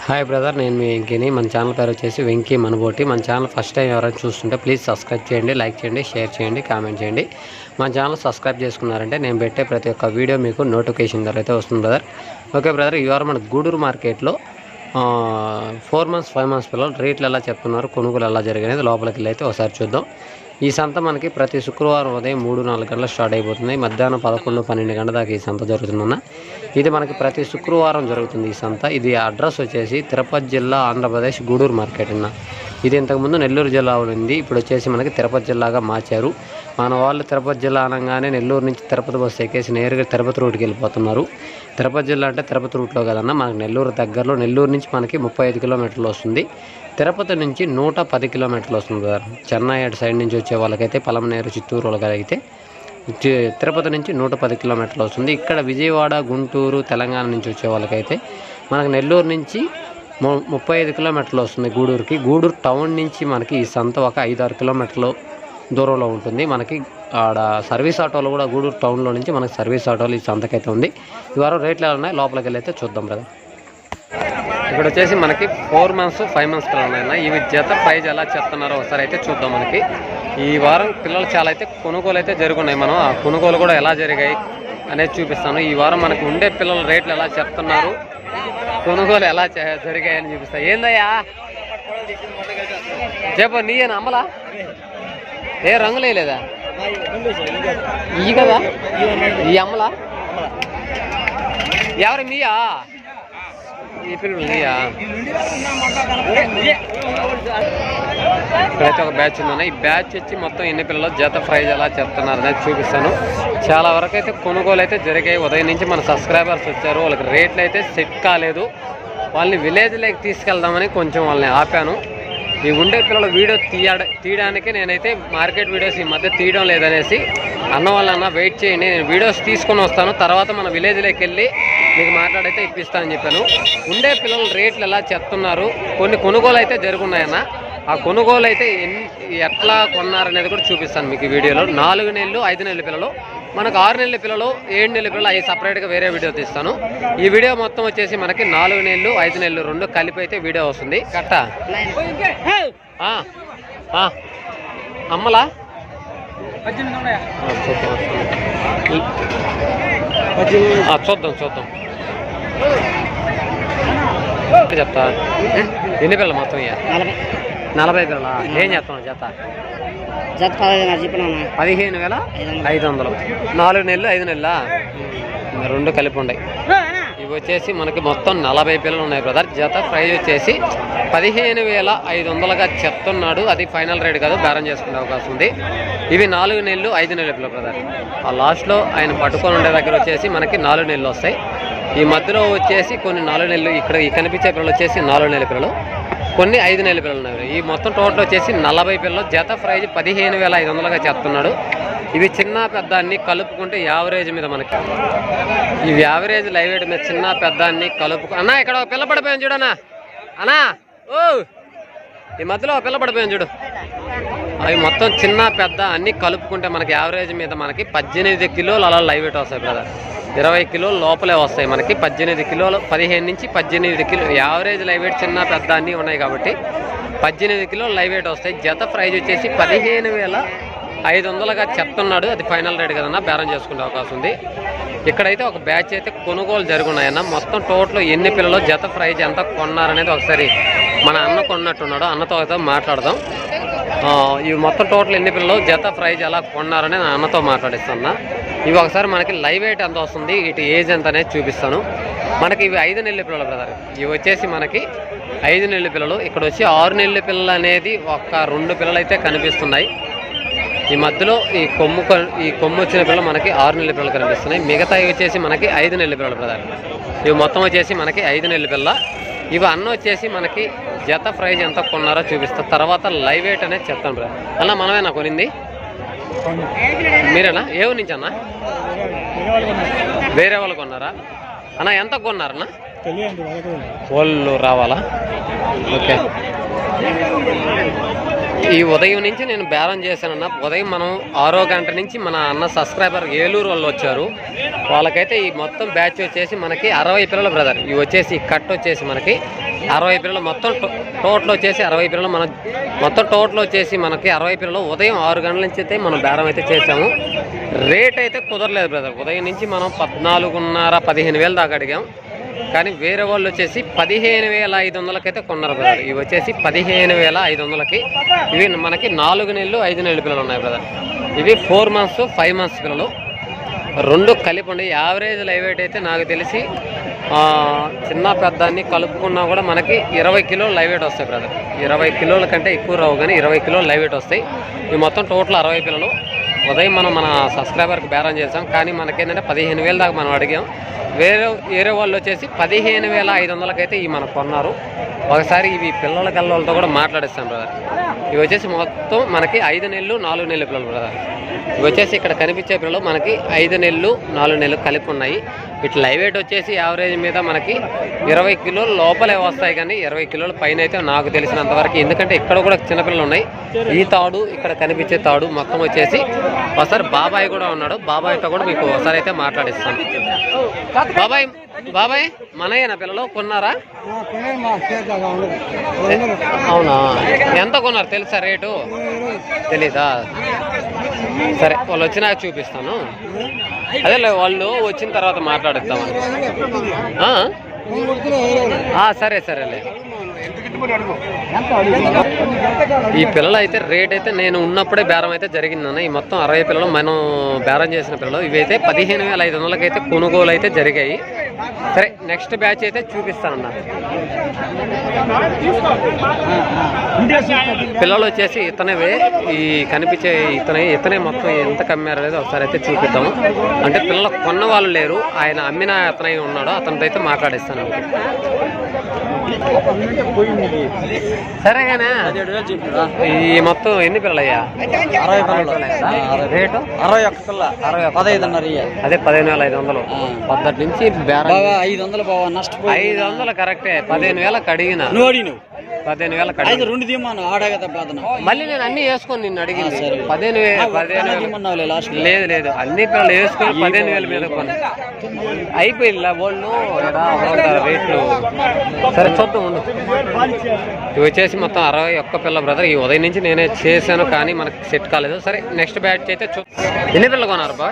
Hi brother, నేను మీ వెంకీని. మన channel పేరు వచ్చేసి వెంకీ మనబోటి. మన ఛానల్ ఫస్ట్ టైం ఎవరైనా చూస్తుంటే ప్లీజ్ సబ్స్క్రైబ్ చేయండి, లైక్ చేయండి, షేర్ చేయండి, కామెంట్ చేయండి. మన ఛానల్ సబ్స్క్రైబ్ చేసుకున్నారంటే నేను పెట్టే ప్రతి ఒక్క వీడియో మీకు నోటిఫికేషన్ ద్వారా అయితే వస్తుంది బ్రదర్. ఓకే బ్రదర్, ఈ వారం మన గూడూరు మార్కెట్లో 4 months 5 months పిల్లలు రేట్లు ఎలా చెప్తున్నారు, కొనుగోలు ఎలా జరిగినది లోపలికి వెళ్ళి అయితే ఒకసారి చూద్దాం. ఈ సంత మనకి ప్రతి శుక్రవారం ఉదయం 3-4 గంటలకు స్టార్ట్ అయిపోతుంది. మధ్యాహ్నం 11-12 గంటల దాకా ఈ సంత జరుగుతుందన్న. ఇది మనకి ప్రతి శుక్రవారం జరుగుతుంది ఈ సంత. ఇది అడ్రస్ వచ్చేసి తిరుపతి జిల్లా, ఆంధ్రప్రదేశ్, గూడూరు మార్కెట్ అన్న. ఇది ఇంతకుముందు నెల్లూరు జిల్లా ఉంది, ఇప్పుడు వచ్చేసి మనకి తిరుపతి జిల్లాగా మార్చారు. మన వాళ్ళు తిరుపతి జిల్లా అనగానే నెల్లూరు నుంచి తిరుపతి బస్సు ఎక్కేసి నేరుగా తిరుపతి రూట్కి వెళ్ళిపోతున్నారు. తిరుపతి జిల్లా అంటే తిరుపతి రూట్లో కదన్న, మనకు నెల్లూరు దగ్గరలో. నెల్లూరు నుంచి మనకి 35 కిలోమీటర్లు వస్తుంది. తిరుపతి నుంచి 110 కిలోమీటర్లు వస్తుంది సార్. చెన్నై అటు సైడ్ నుంచి వచ్చే వాళ్ళకైతే, పలమనేరు, చిత్తూరు వాళ్ళకైతే తిరుపతి నుంచి 110 కిలోమీటర్లు వస్తుంది. ఇక్కడ విజయవాడ, గుంటూరు, తెలంగాణ నుంచి వచ్చే వాళ్ళకైతే మనకు నెల్లూరు నుంచి 35 కిలోమీటర్లు వస్తుంది గూడూరుకి. గూడూరు టౌన్ నుంచి మనకి ఈ సంత ఒక 5-6 కిలోమీటర్లు దూరంలో ఉంటుంది. మనకి ఆడ సర్వీస్ ఆటోలు కూడా గూడూరు టౌన్లో నుంచి మనకి సర్వీస్ ఆటోలు ఈ సంతకైతే ఉంది. ఈ వారం రేట్లు ఎలా ఉన్నాయి లోపలికి వెళ్ళి అయితే చూద్దాం బ్రదర్. ఇక్కడ వచ్చేసి మనకి 4 months 5 months పిల్లలు ఉన్నాయన్న. ఇవి జత ప్రైజ్ ఎలా చెప్తున్నారో ఒకసారి అయితే చూద్దాం. మనకి ఈ వారం పిల్లలు చాలా అయితే కొనుగోలు అయితే జరుగున్నాయి. మనం ఆ కొనుగోలు కూడా ఎలా జరిగాయి అనేది చూపిస్తాను. ఈ వారం మనకు ఉండే పిల్లల రేట్లు ఎలా చెప్తున్నారు, కొనుగోలు ఎలా జరిగాయని చూపిస్తాను. ఏందయ్యా చెప్పు, నీయేనా అమ్మలా? ఏ రంగులు వేయలేదా? ఈ కదా ఈ అమ్మలా? ఎవరు మీయా? ఈ పిల్లలు నీయా? ఇక్కడైతే ఒక బ్యాచ్ ఉందన్న. ఈ బ్యాచ్ వచ్చి మొత్తం ఎన్ని పిల్లలు, జత ప్రైజ్ ఎలా చెప్తున్నారు అనేది చూపిస్తాను. చాలా వరకు అయితే కొనుగోలు అయితే జరిగాయి. ఉదయం నుంచి మన సబ్స్క్రైబర్స్ వచ్చారు, వాళ్ళకి రేట్లు అయితే సెట్ కాలేదు. వాళ్ళని విలేజ్లోకి తీసుకెళ్దామని కొంచెం వాళ్ళని ఆపాను. ఈ ఉండే పిల్లల వీడియో తీయడానికి నేనైతే మార్కెట్ వీడియోస్ ఈ మధ్య తీయడం లేదనేసి అన్న వాళ్ళన్న వెయిట్ చేయండి, నేను వీడియోస్ తీసుకొని వస్తాను, తర్వాత మన విలేజ్లోకి వెళ్ళి మీకు మాట్లాడైతే ఇప్పిస్తానని చెప్పాను. ఉండే పిల్లల రేట్లు ఎలా చెప్తున్నారు, కొన్ని కొనుగోలు అయితే జరుగున్నాయన్న. ఆ కొనుగోలు అయితే ఎట్లా కొన్నారనేది కూడా చూపిస్తాను మీకు ఈ వీడియోలో. 4 నెలలు 5 నెలల పిల్లలు, మనకు 6 నెలల పిల్లలు, 7 నెలల పిల్లలు అవి సపరేట్గా వేరే వీడియో తీస్తాను. ఈ వీడియో మొత్తం వచ్చేసి మనకి 4 నెలలు 5 నెలలు 2 కలిపి అయితే వీడియో వస్తుంది. కట్ట అమ్మలా చూద్దాం చెప్తా. ఎన్ని పిల్లలు మొత్తం? 40 పిల్లల. ఏం చెప్తున్నావు జత? 15,500. 4 నెలలు 5 నెలల 2 కలిపి ఉన్నాయి. ఇవి వచ్చేసి మనకి మొత్తం 40 పిల్లలు ఉన్నాయి బ్రదర్. జత ప్రైజ్ వచ్చేసి 15,500గా చెప్తున్నాడు. అది ఫైనల్ రేట్ కాదు, బేరం చేసుకునే అవకాశం ఉంది. ఇవి 4 నెలలు 5 నెలల పిల్లలు బ్రదర్. ఆ లాస్ట్లో ఆయన పట్టుకొని ఉండే దగ్గర వచ్చేసి మనకి 4 నెలలు వస్తాయి. ఈ మధ్యలో వచ్చేసి కొన్ని 4 నెలలు, ఇక్కడ ఈ కనిపించే పిల్లలు వచ్చేసి 4 నెలల పిల్లలు, కొన్ని 5 నెలల పిల్లలు ఉన్నాయి. ఈ మొత్తం టోటల్ వచ్చేసి 40 పిల్లలు. జత ప్రైజ్ 15,500గా చెప్తున్నాడు. ఇవి చిన్న పెద్ద అన్ని కలుపుకుంటే యావరేజ్ మీద మనకి ఇవి యావరేజ్ లైవ్ వెయిట్ మీద చిన్న పెద్ద అన్ని కలుపుకు. అన్నా ఇక్కడ ఒక పిల్ల పడిపోయాను చూడన్నా. అన్నా ఓ ఈ మధ్యలో ఒక పిల్ల పడిపోయాను చూడు. అవి మొత్తం చిన్న పెద్ద అన్ని కలుపుకుంటే మనకి యావరేజ్ మీద మనకి 18 కిలోలు అలా లైవ్ వెయిట్ వస్తాయి బ్రదర్. 20 కిలోలు లోపలే వస్తాయి మనకి. 18 కిలోలు, 15 నుంచి 18 కిలో యావరేజ్ లైవ్ వెయిట్ చిన్న పెద్ద అన్నీ ఉన్నాయి కాబట్టి 18 కిలోలు లైవ్ వెయిట్ వస్తాయి. జత ప్రైజ్ వచ్చేసి 15,500గా చెప్తున్నాడు. అది ఫైనల్ రేట్ కదన్నా, బేరం చేసుకునే అవకాశం ఉంది. ఇక్కడైతే ఒక బ్యాచ్ అయితే కొనుగోలు జరుగున్నాయన్న. మొత్తం టోటల్ ఎన్ని పిల్లలు, జత ప్రైజ్ ఎంత కొన్నారనేది ఒకసారి మన అన్న కొన్నట్టున్నాడు, అన్నతో అయితే మాట్లాడదాం. ఇవి మొత్తం టోటల్ ఎన్ని పిల్లలు, జత ప్రైజ్ ఎలా కొన్నారని నేను అన్నతో మాట్లాడిస్తున్నా. ఇవి ఒకసారి మనకి లైవ్ వెయిట్ ఎంత వస్తుంది, ఇటు ఏజ్ ఎంత అనేది చూపిస్తాను. మనకి ఇవి 5 నెలల పిల్లలు బ్రదర్. ఇవి వచ్చేసి మనకి 5 నెలల పిల్లలు. ఇక్కడ వచ్చి 6 నెలల పిల్లలు అనేది ఒక 2 పిల్లలు అయితే కనిపిస్తున్నాయి. ఈ మధ్యలో ఈ కొమ్ము వచ్చిన పిల్లలు మనకి 6 నెలల పిల్లలు కనిపిస్తున్నాయి. మిగతా ఇవి వచ్చేసి మనకి 5 నెలల పిల్లలు బ్రదర్. ఇవి మొత్తం వచ్చేసి మనకి 5 నెలల పిల్ల. ఇవి అన్న వచ్చేసి మనకి జత ప్రైజ్ ఎంత కొన్నారో చూపిస్తా, తర్వాత లైవ్ వెయిట్ అనేది చెప్తాను బ్రదర్. అన్న మనమేనా కొనింది? మీరేనా? ఏ ఊరి నుంచి అన్న? వేరే వాళ్ళు కొన్నారా అన్న? ఎంత కొన్నారన్నా? వాళ్ళు రావాలా? ఓకే. ఈ ఉదయం నుంచి నేను బేరం చేశానన్న. ఉదయం మనం 6 గంట నుంచి మన అన్న సబ్స్క్రైబర్ ఏలూరు వాళ్ళు వచ్చారు. వాళ్ళకైతే ఈ మొత్తం బ్యాచ్ వచ్చేసి మనకి 60 పిల్లలు బ్రదర్. ఇవి వచ్చేసి కట్ వచ్చేసి మనకి 60 పిల్లలు మొత్తం టోటల్ వచ్చేసి 60 పిల్లలు మన మొత్తం టోటల్ వచ్చేసి మనకి 60 పిల్లలు ఉదయం 6 గంటల నుంచి అయితే మనం బేరం అయితే చేసాము. రేట్ అయితే కుదరలేదు బ్రదర్. ఉదయం నుంచి మనం 14,500-15,000 దాకా అడిగాం. కానీ వేరే వాళ్ళు వచ్చేసి 15,500 అయితే కొన్నారు బ్రదర్. ఇవి వచ్చేసి 15,500కి. ఇవి మనకి 4 నెలలు 5 నెలల పిల్లలు ఉన్నాయి బ్రదర్. ఇవి 4 months 5 months పిల్లలు రెండు కలిపి ఉండి యావరేజ్ లైవ్ వెయిట్ అయితే నాకు తెలిసి చిన్న పెద్దాన్ని కలుపుకున్నా కూడా మనకి 20 కిలోలు లైవ్ వెయిట్ వస్తాయి బ్రదర్. 20 కిలోల కంటే ఎక్కువ రావు కానీ 20 కిలోలు లైవ్ వెయిట్ వస్తాయి. ఇవి మొత్తం టోటల్ 60 పిల్లలు. ఉదయం మనం మన సబ్స్క్రైబర్కి బేరం చేసాం. కానీ మనకేంటంటే 15,000 దాకా మనం అడిగాం. వేరే వాళ్ళు వచ్చేసి 15,500కి అయితే ఇవి మనకు కొన్నారు. ఒకసారి ఇవి పిల్లల కళ్ళతో కూడా మాట్లాడిస్తాం బ్రదర్. ఇవి వచ్చేసి మొత్తం మనకి 5 నెలలు 4 నెలల పిల్లలు బ్రదర్. ఇవి వచ్చేసి ఇక్కడ కనిపించే పిల్లలు మనకి 5 నెలలు 4 నెలలు కలిపి ఉన్నాయి. ఇట్లా లైవ్ వెయిట్ వచ్చేసి యావరేజ్ మీద మనకి 20 కిలోలు లోపలే వస్తాయి కానీ 20 కిలోల పైన అయితే నాకు తెలిసినంత వరకు. ఎందుకంటే ఇక్కడ కూడా చిన్నపిల్లలు ఉన్నాయి. ఈ తాడు ఇక్కడ కనిపించే తాడు మొత్తం వచ్చేసి ఒకసారి బాబాయ్ కూడా ఉన్నాడు. బాబాయ్తో కూడా మీకు ఒకసారి అయితే మాట్లాడిస్తాను. బాబాయ్ మనయేనా పిల్లలు కొన్నారా? అవునా, ఎంత కొన్నారు తెలుసా? రేటు తెలీదా? సరే వాళ్ళు వచ్చినాక చూపిస్తాను. అదే వాళ్ళు వచ్చిన తర్వాత మాట్లాడిద్దామని. సరే సరేలే. ఈ పిల్లలు అయితే రేట్ అయితే నేను ఉన్నప్పుడే బేరం అయితే జరిగిందన్న. ఈ మొత్తం 60 పిల్లలు మనం బేరం చేసిన పిల్లలు. ఇవైతే 15,500కి అయితే కొనుగోలు అయితే జరిగాయి. సరే నెక్స్ట్ బ్యాచ్ అయితే చూపిస్తానన్న. పిల్లలు వచ్చేసి ఇతనేవే ఈ కనిపించే ఇతనే మొత్తం ఎంత కమ్మారో లేదో ఒకసారి అయితే చూపిద్దాము. అంటే పిల్లలు కొన్న వాళ్ళు లేరు, ఆయన అమ్మిన అతనై ఉన్నాడు. అతనితో అయితే మాట్లాడిస్తాను. సరేగానే ఈ మొత్తం ఎన్ని పిల్లలు అయ్యా? 60 రేటు 61 పిల్ల 15,500. అదే 15,500. పొద్దుటి నుంచి 500 బావా నష్టం. 500 కరెక్టే. 15,000 అడిగిన 15,000 రెండు తీమాను ఆడగత బాధన. మళ్ళీ నేను అన్ని వేసుకొని నిన్ను అడిగింది 15,000. లేదు అన్ని పిల్లలు వేసుకొని 15,000 మీద కొని అయిపోయింది వాళ్ళు రేట్లు. సరే చూద్దాం ఉండు. ఇవి వచ్చేసి మొత్తం 61 పిల్ల బ్రదర్. ఈ ఉదయం నుంచి నేనే చేశాను కానీ మనకి సెట్ కాలేదు. సరే నెక్స్ట్ బ్యాచ్ అయితే ఎన్ని పిల్లలు కొన్నారు బా?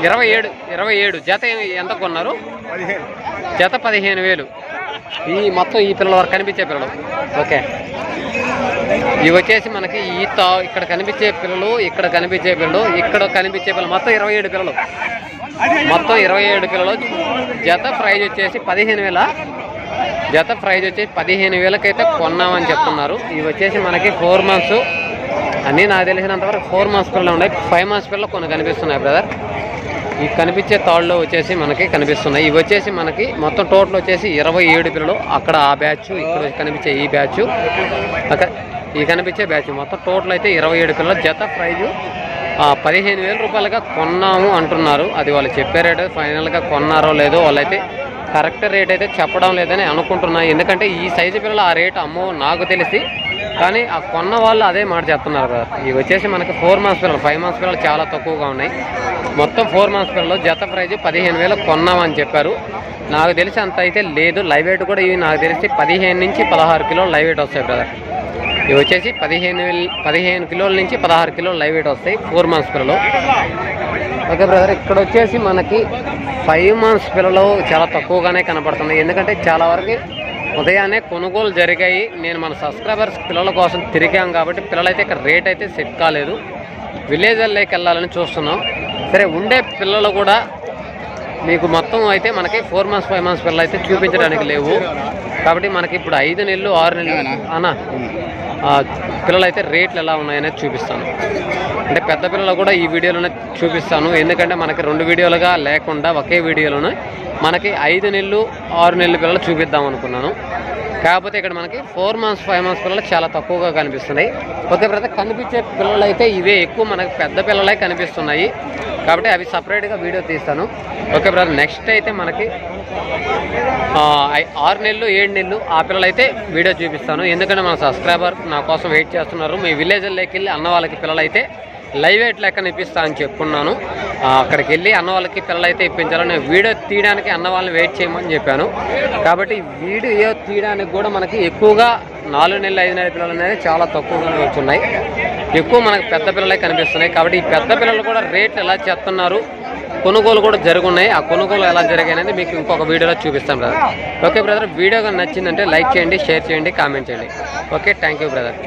27 జత ఎంత కొన్నారు? జత 15,000. ఈ మొత్తం ఈ పిల్లల వరకు కనిపించే పిల్లలు. ఓకే, ఇవి వచ్చేసి మనకి ఇక్కడ కనిపించే పిల్లలు, ఇక్కడ కనిపించే పిల్లలు, ఇక్కడ కనిపించే పిల్లలు మొత్తం 27 పిల్లలు. మొత్తం 27 పిల్లలు. జత ప్రైజ్ వచ్చేసి 15,000. జత ప్రైజ్ వచ్చేసి 15,000కి అయితే కొన్నామని చెప్తున్నారు. ఇవి వచ్చేసి మనకి 4 months అన్నీ నాకు తెలిసినంతవరకు 4 months పిల్లలు ఉన్నాయి. 5 months పిల్లలు కొన్ని కనిపిస్తున్నాయి బ్రదర్. ఈ కనిపించే తాళ్ళు వచ్చేసి మనకి కనిపిస్తున్నాయి. ఇవి వచ్చేసి మనకి మొత్తం టోటల్ వచ్చేసి 27 పిల్లలు. అక్కడ ఆ బ్యాచ్, ఇక్కడ కనిపించే ఈ బ్యాచ్, అక్కడ ఈ కనిపించే బ్యాచ్ మొత్తం టోటల్ అయితే 27 పిల్లలు. జత ప్రైజు 15,000 రూపాయలుగా కొన్నాము అంటున్నారు. అది వాళ్ళు చెప్పే రేటు. ఫైనల్గా కొన్నారో లేదో వాళ్ళైతే కరెక్ట్ రేట్ అయితే చెప్పడం లేదని అనుకుంటున్నాను. ఎందుకంటే ఈ సైజు పిల్లలు ఆ రేటు అమ్మో నాకు తెలిసి, కానీ ఆ కొన్న వాళ్ళు అదే మాట చెప్తున్నారు కదా. ఇవి వచ్చేసి మనకి 4 months పిల్లలు. 5 months పిల్లలు చాలా తక్కువగా ఉన్నాయి. మొత్తం 4 months పిల్లలు. జత ప్రైజ్ 15,000 కొన్నామని చెప్పారు. నాకు తెలిసి అంత అయితే లేదు. లైవ్ వెయిట్ కూడా ఇవి నాకు తెలిసి 15 నుంచి 16 కిలోలు లైవ్ వెయిట్ వస్తాయి బ్రదర్. ఇవి వచ్చేసి 15 కిలోల నుంచి 16 కిలోలు లైవ్ వెయిట్ వస్తాయి 4 months పిల్లలు. ఓకే బ్రదర్, ఇక్కడ వచ్చేసి మనకి 5 months పిల్లలు చాలా తక్కువగానే కనపడుతున్నాయి. ఎందుకంటే చాలా వరకు ఉదయాన్నే కొనుగోలు జరిగాయి. నేను మన సబ్స్క్రైబర్స్ పిల్లల కోసం తిరిగాం కాబట్టి పిల్లలైతే ఇక్కడ రేట్ అయితే సెట్ కాలేదు. విలేజ్లోకి వెళ్ళాలని చూస్తున్నాం. సరే ఉండే పిల్లలు కూడా మీకు మొత్తం అయితే మనకి 4 months 5 months పిల్లలు అయితే చూపించడానికి లేవు. కాబట్టి మనకి ఇప్పుడు 5 నెలలు 6 నెలలు అన్న పిల్లలు అయితే రేట్లు ఎలా ఉన్నాయనేది చూపిస్తాను. అంటే పెద్ద పిల్లలు కూడా ఈ వీడియోలోనే చూపిస్తాను. ఎందుకంటే మనకి 2 వీడియోలుగా లేకుండా ఒకే వీడియోలోనే మనకి 5 నెలలు 6 నెలల పిల్లలు చూపిద్దాం అనుకున్నాను. కాకపోతే ఇక్కడ మనకి 4 months 5 months పిల్లలు చాలా తక్కువగా కనిపిస్తున్నాయి. ఓకే బ్రదర్, కనిపించే పిల్లలు అయితే ఇవే ఎక్కువ మనకి పెద్ద పిల్లలే కనిపిస్తున్నాయి. కాబట్టి అవి సపరేట్గా వీడియో తీస్తాను. ఓకే బ్రదర్, నెక్స్ట్ అయితే మనకి 6 నెలలు 7 నెలలు ఆ పిల్లలు అయితే వీడియో చూపిస్తాను. ఎందుకంటే మన సబ్స్క్రైబర్ నా కోసం వెయిట్ చేస్తున్నారు. మీ విలేజ్లోకి వెళ్ళి అన్న వాళ్ళకి పిల్లలు అయితే లైవ్ వెయిట్ లెక్కన ఇప్పిస్తా అని చెప్పుకున్నాను. అక్కడికి వెళ్ళి అన్న వాళ్ళకి పిల్లలు అయితే ఇప్పించాలని నేను వీడియో తీయడానికి అన్న వాళ్ళని వెయిట్ చేయమని చెప్పాను. కాబట్టి వీడియో తీయడానికి కూడా మనకి ఎక్కువగా 4 నెలలు 5 నెలల పిల్లలు అనేది చాలా తక్కువగానే వచ్చున్నాయి. ఎక్కువ మనకు పెద్ద పిల్లలే కనిపిస్తున్నాయి. కాబట్టి ఈ పెద్ద పిల్లలు కూడా రేట్లు ఎలా చేస్తున్నారు, కొనుగోలు కూడా జరుగున్నాయి. ఆ కొనుగోలు ఎలా జరిగాయి అనేది మీకు ఇంకొక వీడియోలో చూపిస్తాం బ్రదర్. ఓకే బ్రదర్, వీడియో నచ్చిందంటే లైక్ చేయండి, షేర్ చేయండి, కామెంట్ చేయండి. Okay, thank you brother.